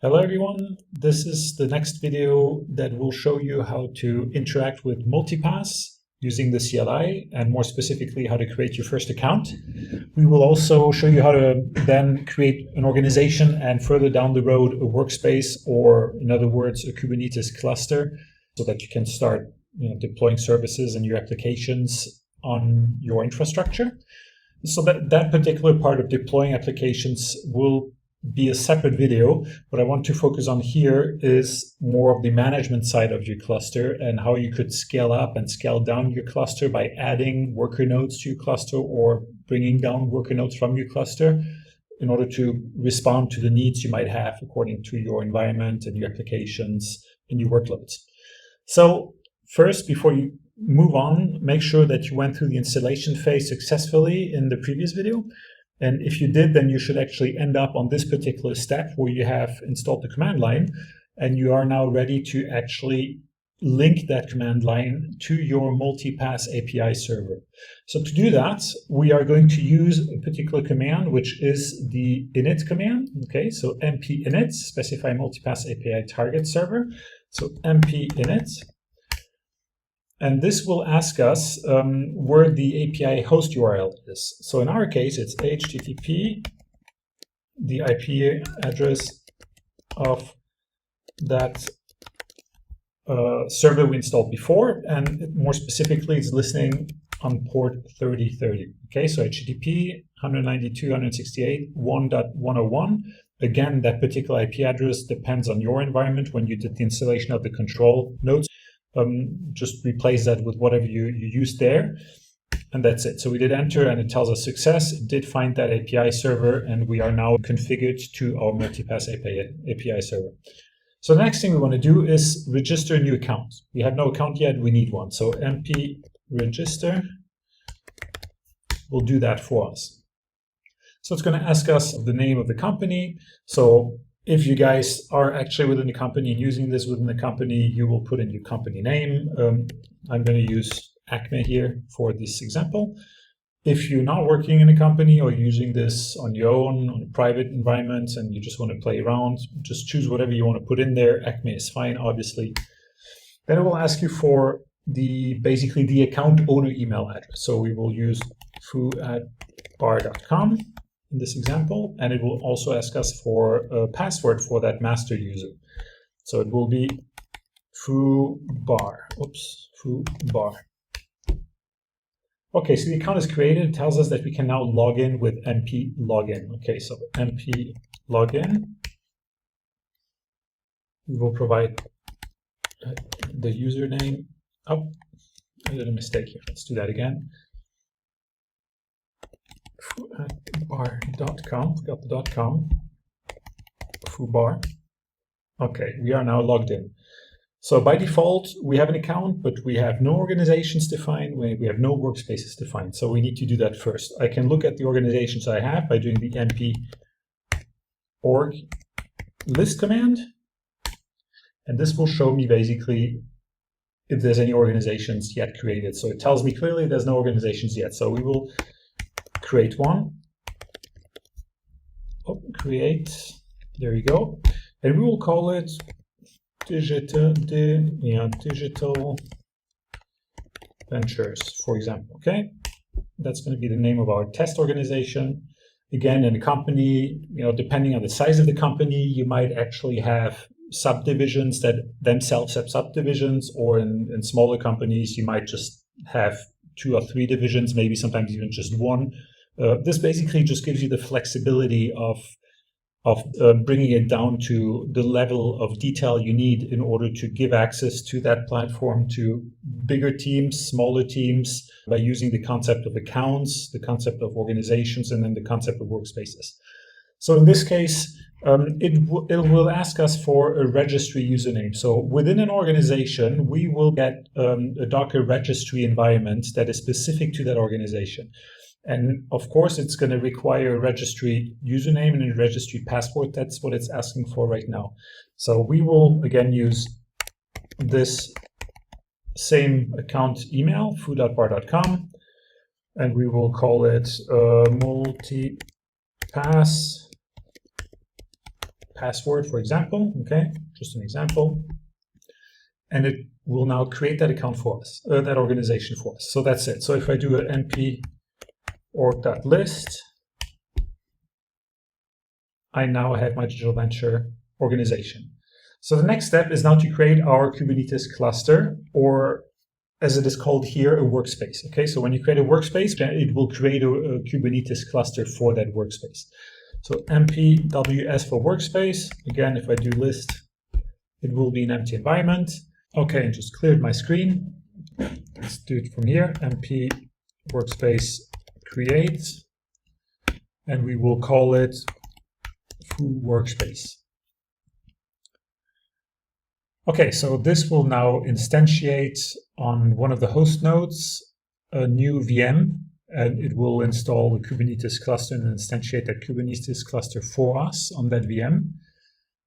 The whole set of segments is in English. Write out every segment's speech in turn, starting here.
Hello everyone, this is the next video that will show you how to interact with MultiPaaS using the CLI, and more specifically how to create your first account. We will also show you how to then create an organization and further down the road a workspace, or in other words a Kubernetes cluster, so that you can start deploying services and your applications on your infrastructure. So that particular part of deploying applications will be a separate video. What I want to focus on here is more of the management side of your cluster and how you could scale up and scale down your cluster by adding worker nodes to your cluster or bringing down worker nodes from your cluster in order to respond to the needs you might have according to your environment and your applications and your workloads. So first, before you move on, make sure that you went through the installation phase successfully in the previous video. And if you did, then you should actually end up on this particular step where you have installed the command line and you are now ready to actually link that command line to your MultiPaaS API server. So to do that, we are going to use a particular command, which is the init command. Okay, so mp init, specify MultiPaaS API target server. So mp init. And this will ask us where the API host URL is. So in our case, it's HTTP, the IP address of that server we installed before, and more specifically, it's listening on port 3030. Okay, so HTTP 192.168.1.101. Again, that particular IP address depends on your environment when you did the installation of the control nodes. Just replace that with whatever you used there, and that's it. So we did enter and it tells us success. It did find that API server, and we are now configured to our MultiPaaS API server. So the next thing we want to do is register a new account. We have no account yet, we need one. So mp register will do that for us. So it's going to ask us the name of the company. So if you guys are actually within the company and using this within the company, you will put in your company name. I'm going to use Acme here for this example. If you're not working in a company or using this on your own, on a private environment, and you just want to play around, just choose whatever you want to put in there. Acme is fine, obviously. Then it will ask you for basically the account owner email address. So we will use foo@bar.com. in this example, and it will also ask us for a password for that master user. So it will be foobar. Foobar. Okay, so the account is created. It tells us that we can now log in with mp login. Okay, so mp login. We will provide the username. Oh, I did a mistake here. Let's do that again. foobar.com, forgot the .com, foobar. Okay, we are now logged in. So by default, we have an account, but we have no organizations defined, we have no workspaces defined. So we need to do that first. I can look at the organizations I have by doing the mp org list command. And this will show me basically if there's any organizations yet created. So it tells me clearly there's no organizations yet. So we will create one. Oh, create, there you go. And we will call it digital ventures, for example. Okay, that's going to be the name of our test organization. Again, in a company, depending on the size of the company, you might actually have subdivisions that themselves have subdivisions, or in smaller companies, you might just have 2 or 3 divisions, maybe sometimes even just one. This basically just gives you the flexibility of bringing it down to the level of detail you need in order to give access to that platform to bigger teams, smaller teams, by using the concept of accounts, the concept of organizations, and then the concept of workspaces. So in this case, it will ask us for a registry username. So within an organization, we will get a Docker registry environment that is specific to that organization. And of course, it's going to require a registry username and a registry password. That's what it's asking for right now. So we will, again, use this same account email, foo.bar.com, and we will call it MultiPaaS password, for example, okay, just an example. And it will now create that account for us, that organization for us. So that's it. So if I do an np org.list, I now have my digital venture organization. So the next step is now to create our Kubernetes cluster, or as it is called here, a workspace. Okay, so when you create a workspace, it will create a Kubernetes cluster for that workspace. So np-ws for workspace. Again, if I do list, it will be an empty environment. Okay, and just cleared my screen. Let's do it from here. np workspace create, and we will call it foo workspace. Okay, so this will now instantiate on one of the host nodes a new VM, and it will install the Kubernetes cluster and instantiate that Kubernetes cluster for us on that VM.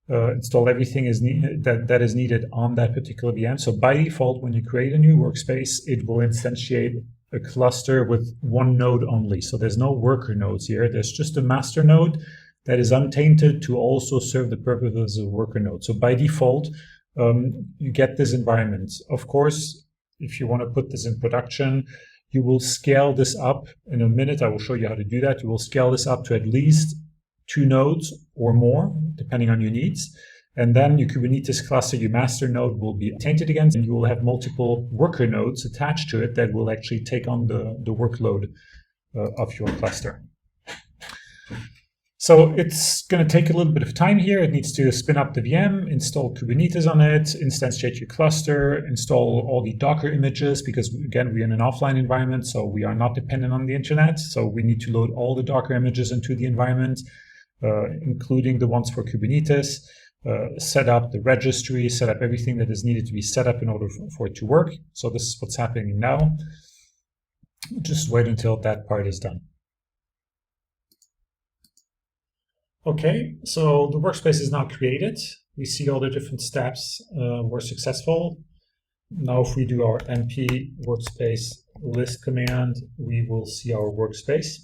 Install everything that is needed on that particular VM. So by default, when you create a new workspace, it will instantiate a cluster with one node only. So there's no worker nodes here. There's just a master node that is untainted to also serve the purposes of a worker node. So by default, you get this environment. Of course, if you want to put this in production, you will scale this up. In a minute, I will show you how to do that. You will scale this up to at least 2 nodes or more, depending on your needs. And then your Kubernetes cluster, your master node, will be tainted again, and you will have multiple worker nodes attached to it that will actually take on the workload of your cluster. So it's going to take a little bit of time here. It needs to spin up the VM, install Kubernetes on it, instantiate your cluster, install all the Docker images, because again, we're in an offline environment, so we are not dependent on the internet. So we need to load all the Docker images into the environment, including the ones for Kubernetes, set up the registry, set up everything that is needed to be set up in order for it to work. So this is what's happening now. Just wait until that part is done. Okay, so the workspace is now created. We see all the different steps were successful. Now if we do our np workspace list command, we will see our workspace.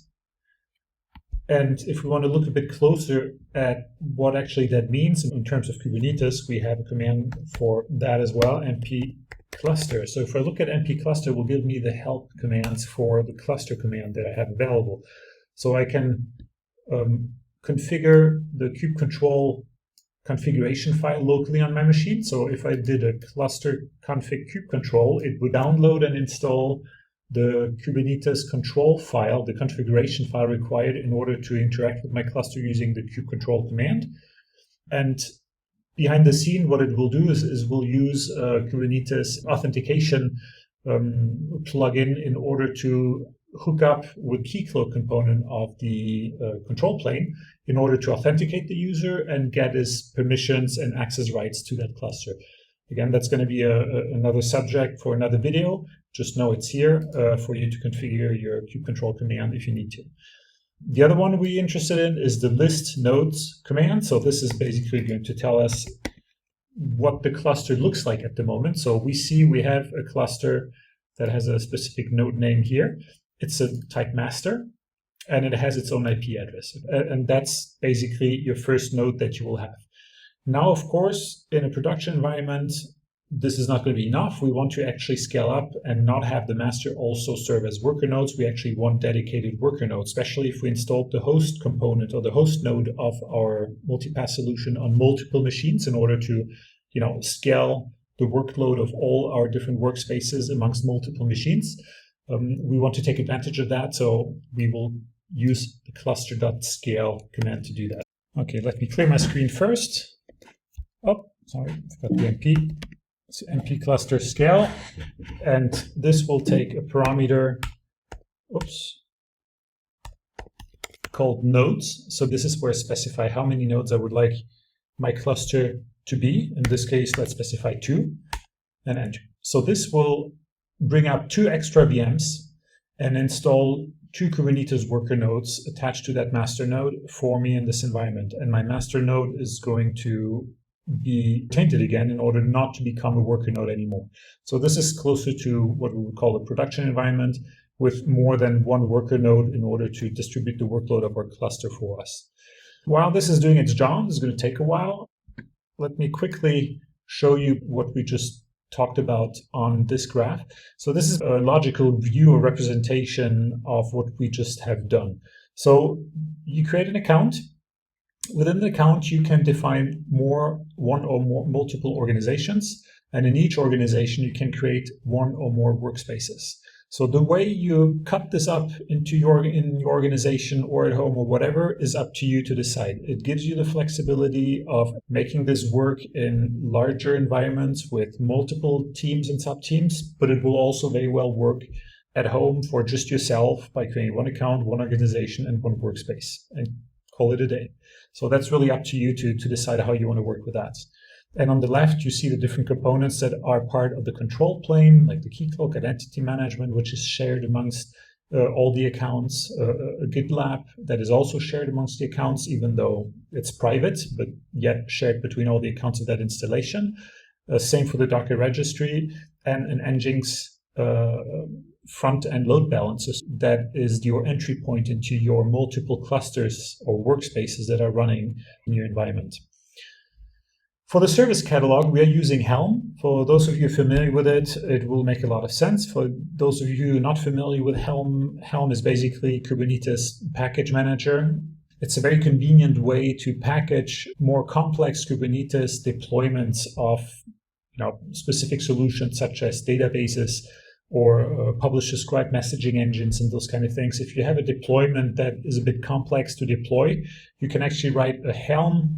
And if we want to look a bit closer at what actually that means in terms of Kubernetes, we have a command for that as well, np cluster. So if I look at np cluster, it will give me the help commands for the cluster command that I have available. So I can configure the kubectl configuration file locally on my machine. So if I did a cluster config kubectl, it would download and install the Kubernetes control file, the configuration file required in order to interact with my cluster using the kubectl command. And behind the scene, what it will do is we'll use Kubernetes authentication plugin in order to hook up with Keycloak component of the control plane in order to authenticate the user and get his permissions and access rights to that cluster. Again, that's going to be another subject for another video. Just know it's here for you to configure your kubectl command if you need to. The other one we're interested in is the list nodes command. So this is basically going to tell us what the cluster looks like at the moment. So we see we have a cluster that has a specific node name here. It's a type master, and it has its own IP address. And that's basically your first node that you will have. Now, of course, in a production environment, this is not going to be enough. We want to actually scale up and not have the master also serve as worker nodes. We actually want dedicated worker nodes, especially if we installed the host component or the host node of our MultiPaaS solution on multiple machines in order to, scale the workload of all our different workspaces amongst multiple machines. We want to take advantage of that, so we will use the cluster.scale command to do that. Okay, let me clear my screen first. Oh, sorry, I've got the np. So np cluster scale, and this will take a parameter, called nodes. So this is where I specify how many nodes I would like my cluster to be. In this case, let's specify 2 and enter. So this will bring up 2 extra VMs and install 2 Kubernetes worker nodes attached to that master node for me in this environment. And my master node is going to be tainted again in order not to become a worker node anymore. So this is closer to what we would call a production environment with more than 1 worker node in order to distribute the workload of our cluster for us. While this is doing its job, it's going to take a while. Let me quickly show you what we just talked about on this graph. So this is a logical view or representation of what we just have done. So you create an account. Within the account, you can define one or more multiple organizations. And in each organization, you can create one or more workspaces. So the way you cut this up in your organization or at home or whatever is up to you to decide. It gives you the flexibility of making this work in larger environments with multiple teams and sub-teams, but it will also very well work at home for just yourself by creating one account, one organization, and one workspace, and call it a day. So that's really up to you to decide how you want to work with that. And on the left, you see the different components that are part of the control plane, like the keycloak, identity management, which is shared amongst all the accounts, a GitLab that is also shared amongst the accounts, even though it's private, but yet shared between all the accounts of that installation. Same for the Docker registry, and an Nginx front-end load balancers that is your entry point into your multiple clusters or workspaces that are running in your environment. For the service catalog, we are using Helm. For those of you familiar with it, it will make a lot of sense. For those of you not familiar with Helm, Helm is basically Kubernetes package manager. It's a very convenient way to package more complex Kubernetes deployments of specific solutions such as databases or publish-subscribe messaging engines and those kind of things. If you have a deployment that is a bit complex to deploy, you can actually write a Helm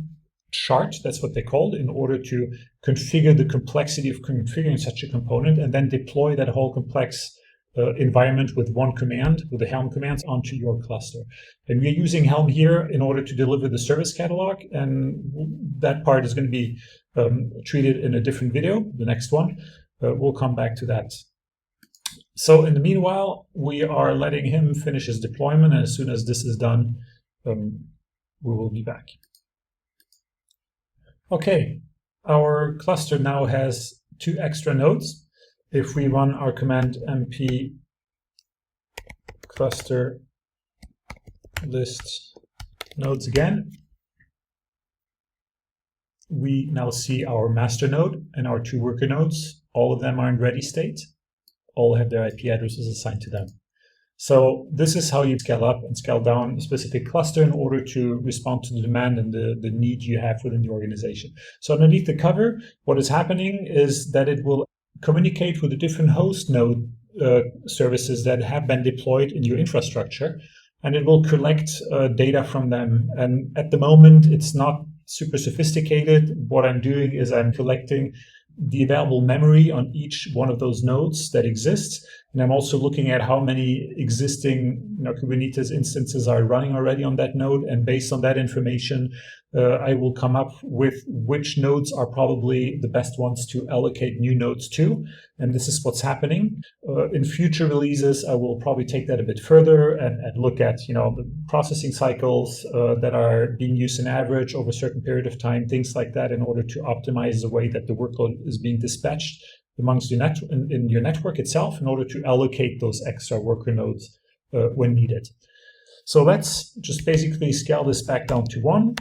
chart, that's what they call it, in order to configure the complexity of configuring such a component and then deploy that whole complex environment with one command, with the Helm commands, onto your cluster. And we're using Helm here in order to deliver the service catalog, and that part is going to be treated in a different video, the next one. We'll come back to that. So in the meanwhile, we are letting him finish his deployment, and as soon as this is done, we will be back. Okay, our cluster now has 2 extra nodes. If we run our command mp cluster list nodes again, we now see our master node and our 2 worker nodes. All of them are in ready state. All have their IP addresses assigned to them. So this is how you scale up and scale down a specific cluster in order to respond to the demand and the need you have within the organization. So underneath the cover, what is happening is that it will communicate with the different host node services that have been deployed in your infrastructure, and it will collect data from them. And at the moment, it's not super sophisticated. What I'm doing is I'm collecting the available memory on each one of those nodes that exists. And I'm also looking at how many existing Kubernetes instances are running already on that node. And based on that information, I will come up with which nodes are probably the best ones to allocate new nodes to. And this is what's happening. In future releases, I will probably take that a bit further and look at the processing cycles that are being used in average over a certain period of time, things like that, in order to optimize the way that the workload is being dispatched amongst your in your network itself, in order to allocate those extra worker nodes when needed. So let's just basically scale this back down to 1.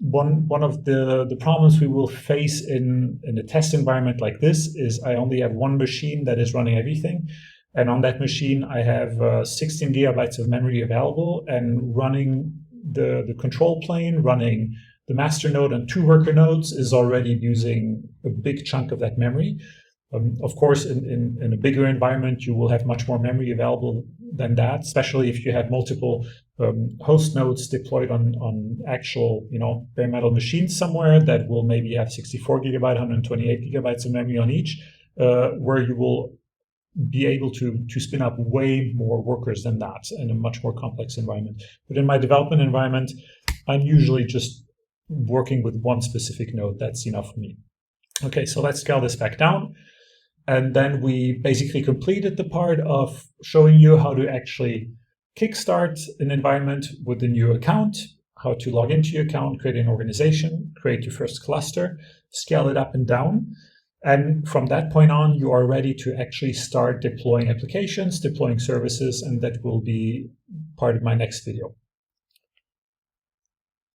One of the problems we will face in a test environment like this is I only have 1 machine that is running everything. And on that machine, I have 16 gigabytes of memory available, and running the control plane, running the master node and 2 worker nodes is already using a big chunk of that memory. Of course, in a bigger environment, you will have much more memory available than that, especially if you have multiple host nodes deployed on actual, bare metal machines somewhere that will maybe have 64 gigabyte, 128 gigabytes of memory on each, where you will be able to spin up way more workers than that in a much more complex environment. But in my development environment, I'm usually just working with 1 specific node. That's enough for me. Okay, so let's scale this back down. And then we basically completed the part of showing you how to actually kickstart an environment with a new account, how to log into your account, create an organization, create your first cluster, scale it up and down. And from that point on, you are ready to actually start deploying applications, deploying services, and that will be part of my next video.